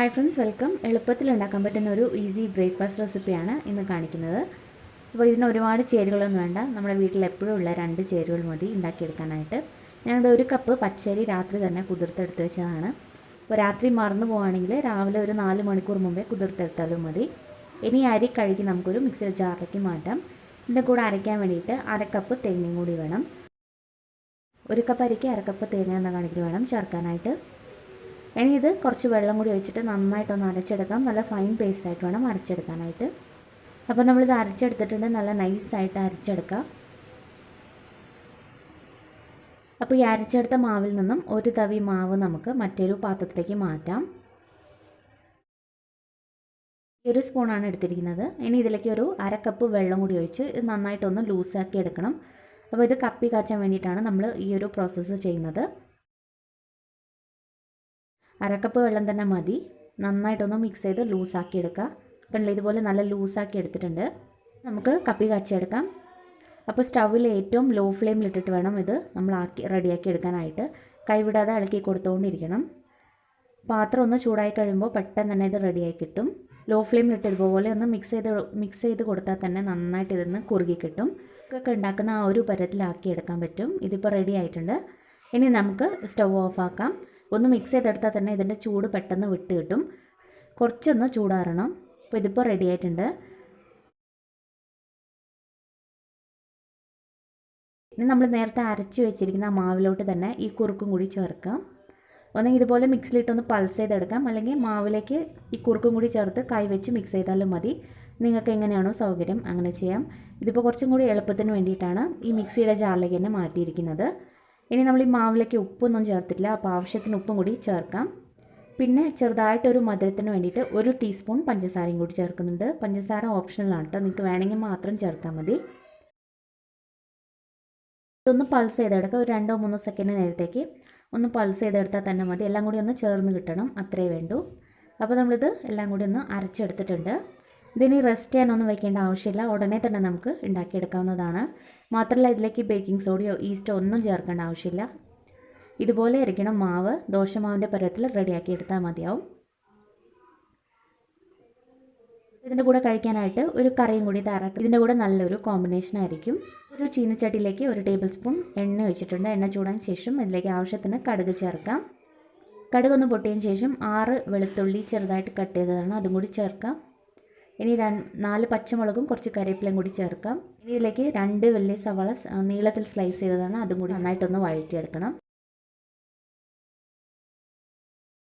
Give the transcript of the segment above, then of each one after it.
Hi friends, welcome. എളുപ്പത്തിൽ ഉണ്ടാക്കാൻ പറ്റുന്ന ഒരു ഈസി ബ്രേക്ക്ഫാസ്റ്റ് റെസിപ്പിയാണ് ഇന്ന് കാണിക്കുന്നത്. അപ്പോൾ ഇതിന് ഒരുപാട് ചേരുവകളൊന്നും വേണ്ട. നമ്മുടെ വീട്ടിൽ എപ്പോഴും ഉള്ള 2 ചേരുവകൾ മതി ഉണ്ടാക്കിയെടുക്കാനായിട്ട്. ഞാനിവിടെ 1 കപ്പ് പച്ചരി രാത്രി തന്നെ കുതിർത്തെടുത്ത് വെച്ചതാണ്. അപ്പോൾ രാത്രി മറന്നു പോവുകയാണെങ്കിൽ രാവിലെ ഒരു 4 മണിക്കൂർ മുമ്പേ കുതിർത്തെടുത്താലും മതി. ഇനി അരി കഴുകി നമുക്കൊരു മിക്സിയുടെ ജാറിലേക്ക് മാറ്റാം. ഇതിൻ്റെ കൂടെ അരയ്ക്കാൻ വേണ്ടിയിട്ട് 1/2 കപ്പ് തേങ്ങയും കൂടി വേണം. 1 കപ്പ് അരിക്ക് 1/2 കപ്പ് തേങ്ങ എന്ന കണക്കിൽ വേണം ചേർക്കാനായിട്ട്. ഇനി ഇത് കുറച്ച് വെള്ളം കൂടി ഒഴിച്ചിട്ട് നന്നായിട്ടൊന്ന് അരച്ചെടുക്കാം. നല്ല ഫൈൻ പേസ്റ്റായിട്ട് വേണം അരച്ചെടുക്കാനായിട്ട്. അപ്പോൾ നമ്മളിത് അരച്ചെടുത്തിട്ടുണ്ട്. നല്ല നൈസായിട്ട് അരച്ചെടുക്കാം. അപ്പോൾ ഈ അരച്ചെടുത്ത മാവിൽ നിന്നും ഒരു തവി മാവ് നമുക്ക് മറ്റൊരു പാത്രത്തിലേക്ക് മാറ്റാം. 1 സ്പൂണാണ് എടുത്തിരിക്കുന്നത്. ഇനി ഇതിലേക്ക് ഒരു 1/2 കപ്പ് വെള്ളം കൂടി ഒഴിച്ച് ഇത് നന്നായിട്ടൊന്ന് ലൂസാക്കി എടുക്കണം. അപ്പോൾ ഇത് കപ്പി കാച്ചാൻ വേണ്ടിയിട്ടാണ് നമ്മൾ ഈ ഒരു പ്രോസസ്സ് ചെയ്യുന്നത്. 1/2 കപ്പ് വെള്ളം തന്നെ മതി. നന്നായിട്ടൊന്ന് മിക്സ് ചെയ്ത് ലൂസാക്കി എടുക്കുക. കണ്ടില്ലേ, ഇതുപോലെ നല്ല ലൂസാക്കി എടുത്തിട്ടുണ്ട്. നമുക്ക് കപ്പി കാച്ചിയെടുക്കാം. അപ്പോൾ സ്റ്റൗവിൽ ഏറ്റവും ലോ ഫ്ലെയിമിലിട്ടിട്ട് വേണം ഇത് നമ്മൾ റെഡിയാക്കി എടുക്കാനായിട്ട്. കൈവിടാതെ ഇളക്കി കൊടുത്തുകൊണ്ടിരിക്കണം. പാത്രം ഒന്ന് ചൂടായി കഴിയുമ്പോൾ പെട്ടെന്ന് തന്നെ ഇത് റെഡിയായി കിട്ടും. ലോ ഫ്ലെയിമിലിട്ട് ഇതുപോലെ ഒന്ന് മിക്സ് ചെയ്ത് കൊടുത്താൽ തന്നെ നന്നായിട്ട് ഇതിന്ന് കുറുകി കിട്ടും. ഒക്കെ ഉണ്ടാക്കുന്ന ആ ഒരു പരത്തിലാക്കി എടുക്കാൻ പറ്റും. ഇതിപ്പോൾ റെഡി ആയിട്ടുണ്ട്. ഇനി നമുക്ക് സ്റ്റൗ ഓഫാക്കാം. ഒന്ന് മിക്സ് ചെയ്തെടുത്താൽ തന്നെ ഇതിൻ്റെ ചൂട് പെട്ടെന്ന് വിട്ട് കിട്ടും. കുറച്ചൊന്ന് ചൂടാറണം. അപ്പോൾ ഇതിപ്പോൾ റെഡി ആയിട്ടുണ്ട്. ഇനി നമ്മൾ നേരത്തെ അരച്ച് വെച്ചിരിക്കുന്ന ആ മാവിലോട്ട് തന്നെ ഈ കുറുക്കും കൂടി ചേർക്കാം. ഒന്നെങ്കിൽ ഇതുപോലെ മിക്സിലിട്ടൊന്ന് പൾസ് ചെയ്തെടുക്കാം, അല്ലെങ്കിൽ മാവിലേക്ക് ഈ കുറുക്കും കൂടി ചേർത്ത് കൈ വെച്ച് മിക്സ് ചെയ്താലും മതി. നിങ്ങൾക്ക് എങ്ങനെയാണോ സൗകര്യം അങ്ങനെ ചെയ്യാം. ഇതിപ്പോൾ കുറച്ചും കൂടി എളുപ്പത്തിന് വേണ്ടിയിട്ടാണ് ഈ മിക്സിയുടെ ജാറിലേക്ക് തന്നെ മാറ്റിയിരിക്കുന്നത്. ഇനി നമ്മൾ ഈ മാവിലേക്ക് ഉപ്പൊന്നും ചേർത്തില്ല. അപ്പോൾ ആവശ്യത്തിന് ഉപ്പും കൂടി ചേർക്കാം. പിന്നെ ചെറുതായിട്ടൊരു മധുരത്തിന് വേണ്ടിയിട്ട് 1 ടീസ്പൂൺ പഞ്ചസാരയും കൂടി ചേർക്കുന്നുണ്ട്. പഞ്ചസാര ഓപ്ഷണലാണ് കേട്ടോ, നിങ്ങൾക്ക് വേണമെങ്കിൽ മാത്രം ചേർത്താൽ മതി. ഇതൊന്ന് പൾസ് ചെയ്തെടുക്കുക. ഒരു 2-3 സെക്കൻഡ് നേരത്തേക്ക് ഒന്ന് പൾസ് ചെയ്തെടുത്താൽ തന്നെ മതി. എല്ലാം കൂടി ഒന്ന് ചേർന്ന് കിട്ടണം, അത്രേ വേണ്ടൂ. അപ്പോൾ നമ്മളിത് എല്ലാം കൂടി ഒന്ന് അരച്ചെടുത്തിട്ടുണ്ട്. ഇതിന് റെസ്റ്റ് ചെയ്യാനൊന്നും വയ്ക്കേണ്ട ആവശ്യമില്ല. ഉടനെ തന്നെ നമുക്ക് ഉണ്ടാക്കിയെടുക്കാവുന്നതാണ്. മാത്രമല്ല ഇതിലേക്ക് ബേക്കിംഗ് സോഡയോ ഈസ്റ്റോ ഒന്നും ചേർക്കേണ്ട ആവശ്യമില്ല. ഇതുപോലെ ഇരിക്കണം മാവ്. ദോശമാവിൻ്റെ പരുവത്തിൽ റെഡിയാക്കി എടുത്താൽ മതിയാവും. ഇതിൻ്റെ കൂടെ കഴിക്കാനായിട്ട് ഒരു കറിയും കൂടി തയ്യാറാക്കും. ഇതിൻ്റെ കൂടെ നല്ലൊരു കോമ്പിനേഷൻ ആയിരിക്കും. ഒരു ചീനച്ചട്ടിയിലേക്ക് 1 ടേബിൾ സ്പൂൺ എണ്ണ ഒഴിച്ചിട്ടുണ്ട്. എണ്ണ ചൂടാൻ ശേഷം ഇതിലേക്ക് ആവശ്യത്തിന് കടുക് ചേർക്കാം. കടുകൊന്ന് പൊട്ടിയതിന് ശേഷം 6 വെളുത്തുള്ളി ചെറുതായിട്ട് കട്ട് ചെയ്തതാണ്, അതും കൂടി ചേർക്കാം. ഇനി 4 പച്ചമുളകും കുറച്ച് കറിവേപ്പിലയും കൂടി ചേർക്കാം. ഇനി ഇതിലേക്ക് 2 വലിയ സവാള നീളത്തിൽ സ്ലൈസ് ചെയ്തതാണ്, അതും കൂടി നന്നായിട്ടൊന്ന് വഴറ്റിയെടുക്കണം.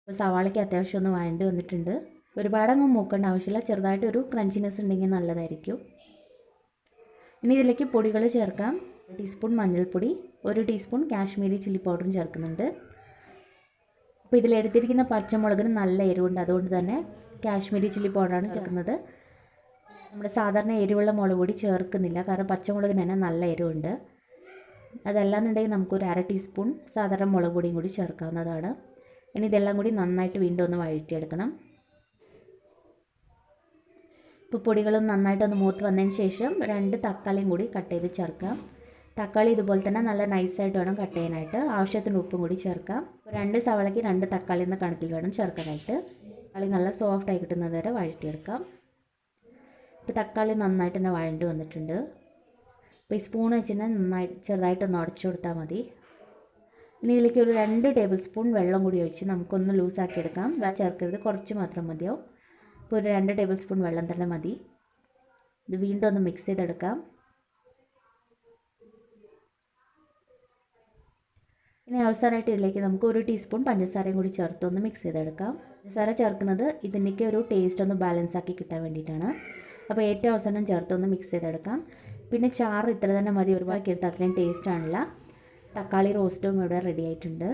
സവാളയ്ക്ക് അത്യാവശ്യം ഒന്ന് വഴണ്ടി വന്നിട്ടുണ്ട്. ഒരുപാടൊന്നും മൂക്കേണ്ട ആവശ്യമില്ല. ചെറുതായിട്ട് ഒരു ക്രഞ്ചിനെസ് ഉണ്ടെങ്കിൽ നല്ലതായിരിക്കും. ഇനി ഇതിലേക്ക് പൊടികൾ ചേർക്കാം. 1 ടീസ്പൂൺ മഞ്ഞൾപ്പൊടി, 1 ടീസ്പൂൺ കാശ്മീരി ചില്ലി പൗഡറും ചേർക്കുന്നുണ്ട്. അപ്പോൾ ഇതിലെടുത്തിരിക്കുന്ന പച്ചമുളകിന് നല്ല എരിവുണ്ട്, അതുകൊണ്ട് തന്നെ കാശ്മീരി ചില്ലി പൗഡറാണ് ചേർക്കുന്നത്. നമ്മുടെ സാധാരണ എരിവുള്ള മുളക് പൊടി ചേർക്കുന്നില്ല, കാരണം പച്ചമുളകിന് തന്നെ നല്ല എരിവുണ്ട്. അതല്ലാന്നുണ്ടെങ്കിൽ നമുക്കൊരു 1/2 ടീസ്പൂൺ സാധാരണ മുളക് പൊടിയും കൂടി ചേർക്കാവുന്നതാണ്. ഇനി ഇതെല്ലാം കൂടി നന്നായിട്ട് വീണ്ടും ഒന്ന് വഴറ്റിയെടുക്കണം. ഇപ്പോൾ പൊടികളും നന്നായിട്ടൊന്ന് മൂത്ത് വന്നതിന് ശേഷം 2 തക്കാളിയും കൂടി കട്ട് ചെയ്ത് ചേർക്കാം. തക്കാളി ഇതുപോലെ തന്നെ നല്ല നൈസായിട്ട് വേണം കട്ട് ചെയ്യാനായിട്ട്. ആവശ്യത്തിന് ഉപ്പും കൂടി ചേർക്കാം. 2 സവാളയ്ക്ക് 2 തക്കാളി എന്ന കണക്കിൽ വേണം ചേർക്കാനായിട്ട്. തക്കാളി നല്ല സോഫ്റ്റായി കിട്ടുന്നത് വരെ വഴറ്റിയെടുക്കാം. ഇപ്പോൾ തക്കാളി നന്നായിട്ട് തന്നെ വഴണ്ടി വന്നിട്ടുണ്ട്. അപ്പോൾ ഈ സ്പൂൺ വെച്ച് തന്നെ ചെറുതായിട്ടൊന്ന് ഉടച്ചു കൊടുത്താൽ മതി. ഇനി ഇതിലേക്ക് ഒരു 2 ടേബിൾ സ്പൂൺ വെള്ളം കൂടി ഒഴിച്ച് നമുക്കൊന്ന് ലൂസാക്കി എടുക്കാം. ചേർക്കരുത്, കുറച്ച് മാത്രം മതിയാവും. ഇപ്പോൾ ഒരു 2 ടേബിൾ സ്പൂൺ വെള്ളം തന്നെ മതി. ഇത് വീണ്ടും ഒന്ന് മിക്സ് ചെയ്തെടുക്കാം. ഇനി അവസാനമായിട്ട് ഇതിലേക്ക് നമുക്ക് 1 ടീസ്പൂൺ പഞ്ചസാരയും കൂടി ചേർത്ത് ഒന്ന് മിക്സ് ചെയ്തെടുക്കാം. പഞ്ചസാര ചേർക്കുന്നത് ഇതിൻ്റെയൊക്കെ ഒരു ടേസ്റ്റ് ഒന്ന് ബാലൻസ് ആക്കി കിട്ടാൻ വേണ്ടിയിട്ടാണ്. അപ്പോൾ ഏറ്റവും അവസാനം ചേർത്തൊന്ന് മിക്സ് ചെയ്തെടുക്കാം. പിന്നെ ചാറ് ഇത്ര തന്നെ മതി, ഒരുപാട് എടുത്ത് അത്രയും ടേസ്റ്റ് ആണില്ല. തക്കാളി റോസ്റ്റും ഇവിടെ റെഡി ആയിട്ടുണ്ട്.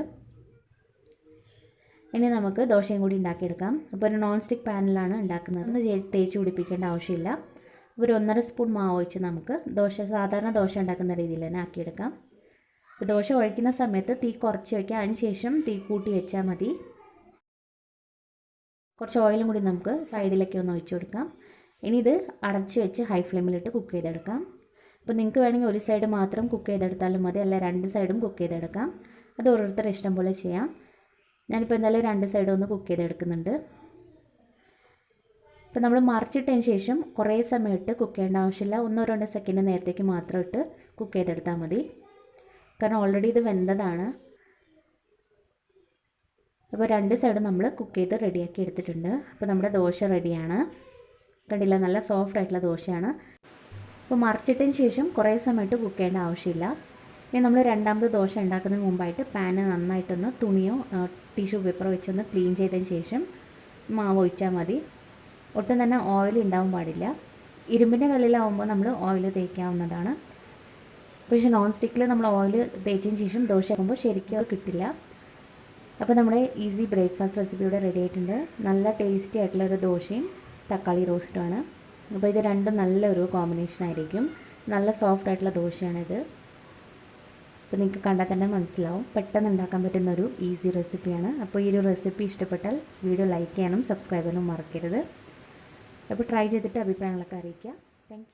ഇനി നമുക്ക് ദോശയും കൂടി ഉണ്ടാക്കിയെടുക്കാം. അപ്പോൾ ഒരു നോൺ സ്റ്റിക്ക് പാനിലാണ് ഉണ്ടാക്കുന്നത്. ഒന്ന് തേച്ച് പിടിപ്പിക്കേണ്ട ആവശ്യമില്ല. ഒരു 1.5 സ്പൂൺ മാവ് ഒഴിച്ച് നമുക്ക് സാധാരണ ദോശ ഉണ്ടാക്കുന്ന രീതിയിൽ തന്നെ ആക്കിയെടുക്കാം. ദോശ ഒഴിക്കുന്ന സമയത്ത് തീ കുറച്ച് വയ്ക്കുക, അതിന് ശേഷം തീ കൂട്ടി വെച്ചാൽ മതി. കുറച്ച് ഓയിലും കൂടി നമുക്ക് സൈഡിലേക്ക് ഒന്ന് ഒഴിച്ചു കൊടുക്കാം. ഇനി ഇത് അടച്ച് വെച്ച് ഹൈ ഫ്ലെയിമിലിട്ട് കുക്ക് ചെയ്തെടുക്കാം. അപ്പോൾ നിങ്ങൾക്ക് വേണമെങ്കിൽ ഒരു സൈഡ് മാത്രം കുക്ക് ചെയ്തെടുത്താലും മതി, അല്ല 2 സൈഡും കുക്ക് ചെയ്തെടുക്കാം. അത് ഓരോരുത്തരുടെ ഇഷ്ടം പോലെ ചെയ്യാം. ഞാനിപ്പോൾ എന്തായാലും 2 സൈഡും ഒന്ന് കുക്ക് ചെയ്തെടുക്കുന്നുണ്ട്. അപ്പോൾ നമ്മൾ മറിച്ചിട്ടതിന് ശേഷം കുറേ സമയം ഇട്ട് കുക്ക് ചെയ്യേണ്ട ആവശ്യമില്ല. 1-2 സെക്കൻഡ് നേരത്തേക്ക് മാത്രം ഇട്ട് കുക്ക് ചെയ്തെടുത്താൽ മതി. കാരണം ഓൾറെഡി ഇത് വെന്തതാണ്. അപ്പോൾ 2 സൈഡും നമ്മൾ കുക്ക് ചെയ്ത് റെഡിയാക്കി എടുത്തിട്ടുണ്ട്. അപ്പോൾ നമ്മുടെ ദോശ റെഡിയാണ്. കണ്ടില്ല, നല്ല സോഫ്റ്റ് ആയിട്ടുള്ള ദോശയാണ്. അപ്പോൾ മറിച്ചിട്ടതിന് ശേഷം കുറേ സമയത്ത് കുക്ക് ചെയ്യേണ്ട ആവശ്യമില്ല. ഇനി നമ്മൾ രണ്ടാമത് ദോശ ഉണ്ടാക്കുന്നതിന് മുമ്പായിട്ട് പാന് നന്നായിട്ടൊന്ന് തുണിയോ ടിഷ്യൂ പേപ്പറോ വെച്ചൊന്ന് ക്ലീൻ ചെയ്തതിന് ശേഷം മാവ് ഒഴിച്ചാൽ മതി. ഒട്ടും തന്നെ ഓയിൽ ഉണ്ടാവാൻ പാടില്ല. ഇരുമ്പിൻ്റെ കല്ലിലാവുമ്പോൾ നമ്മൾ ഓയിൽ തേക്കാവുന്നതാണ്. പക്ഷേ നോൺ സ്റ്റിക്കിൽ നമ്മൾ ഓയിൽ തേച്ചതിന് ശേഷം ദോശ ആക്കുമ്പോൾ ശരിക്കും അത് കിട്ടില്ല. അപ്പോൾ നമ്മുടെ ഈസി ബ്രേക്ക്ഫാസ്റ്റ് റെസിപ്പി ഇവിടെ റെഡി ആയിട്ടുണ്ട്. നല്ല ടേസ്റ്റി ആയിട്ടുള്ള ഒരു ദോശയും തക്കാളി റോസ്റ്റുമാണ്. അപ്പോൾ ഇത് രണ്ടും നല്ലൊരു കോമ്പിനേഷൻ ആയിരിക്കും. നല്ല സോഫ്റ്റ് ആയിട്ടുള്ള ദോശയാണിത്. അപ്പോൾ നിങ്ങൾക്ക് കണ്ടാൽ തന്നെ മനസ്സിലാവും, പെട്ടെന്ന് ഉണ്ടാക്കാൻ പറ്റുന്ന ഒരു ഈസി റെസിപ്പിയാണ്. അപ്പോൾ ഈ ഒരു റെസിപ്പി ഇഷ്ടപ്പെട്ടാൽ വീഡിയോ ലൈക്ക് ചെയ്യാനും സബ്സ്ക്രൈബ് ചെയ്യാനും മറക്കരുത്. അപ്പോൾ ട്രൈ ചെയ്തിട്ട് അഭിപ്രായങ്ങളൊക്കെ അറിയിക്കുക. താങ്ക്